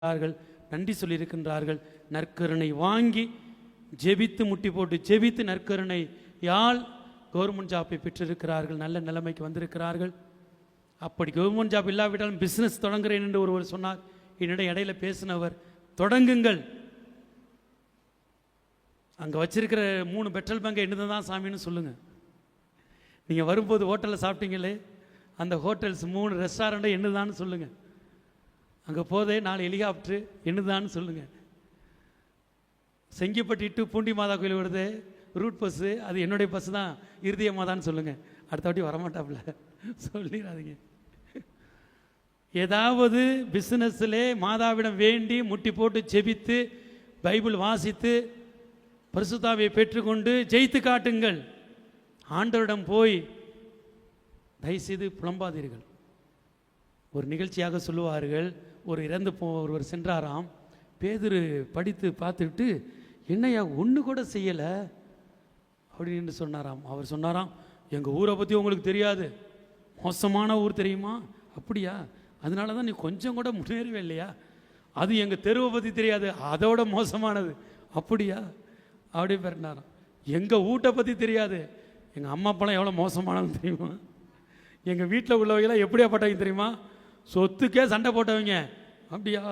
நன்றி சொல்லியிருக்கின்றார்கள். நற்கருணை வாங்கி ஜெபித்து முட்டி போட்டு ஜெபித்து நற்கருணை யால் கவர்மெண்ட் ஜாப்பை பெற்றிருக்கிறார்கள். நல்ல நிலைமைக்கு வந்திருக்கிறார்கள். அப்படி கவர்மெண்ட் ஜாப் இல்லாவிட்டாலும் பிஸ்னஸ் தொடங்குறேன் என்று ஒருவர் சொன்னார். என்னிடம் இடையில பேசினவர், தொடங்குங்கள், அங்கே வச்சிருக்கிற 3 பெட்ரோல் பங்கை என்னது தான் சாமின்னு சொல்லுங்கள். நீங்கள் வரும்போது ஹோட்டலில் சாப்பிட்டீங்களே, அந்த ஹோட்டல்ஸ் 3 ரெஸ்டாரண்ட்டை என்னதான்னு சொல்லுங்கள். அங்கே போதே 4 ஹெலிகாப்டரு என்னதான்னு சொல்லுங்கள். செங்கிப்பட்டி டு பூண்டி மாதா கோயில் வருது ரூட் பஸ்ஸு, அது என்னுடைய பஸ்ஸு தான், இருதய மாதான்னு சொல்லுங்கள். அடுத்த வாட்டி வரமாட்டாப்புல சொல்லிடாதீங்க. ஏதாவது பிஸ்னஸ்லே மாதாவிடம் வேண்டி முட்டி போட்டு ஜெபித்து பைபிள் வாசித்து பரிசுத்தாவியை பெற்றுக்கொண்டு ஜெயித்து காட்டுங்கள். ஆண்டவரிடம் போய் தயவுசெய்து புலம்பாதீர்கள். ஒரு நிகழ்ச்சியாக சொல்லுவார்கள், ஒரு இறந்து ஒருவர் சென்றாராம். பேதுரு படித்து பார்த்துட்டு, என்னையா ஒன்று கூட செய்யலை அப்படின்னு சொன்னாராம். அவர் சொன்னாராம், எங்கள் ஊரை பற்றி உங்களுக்கு தெரியாது, மோசமான ஊர் தெரியுமா? அப்படியா? அதனால தான் நீ கொஞ்சம் கூட முன்னேறவே இல்லையா? அது எங்கள் தெருவை பற்றி தெரியாது, அதோட மோசமானது. அப்படியா? அப்படி பெருனாராம். எங்கள் வீட்டை பற்றி தெரியாது, எங்கள் அம்மா அப்பாலாம் எவ்வளோ மோசமானது தெரியுமா? எங்கள் வீட்டில் உள்ளவங்களாம் எப்படியாப்பட்டவங்க தெரியுமா? சொத்துக்கே சண்டை போட்டவங்க. அப்படியா?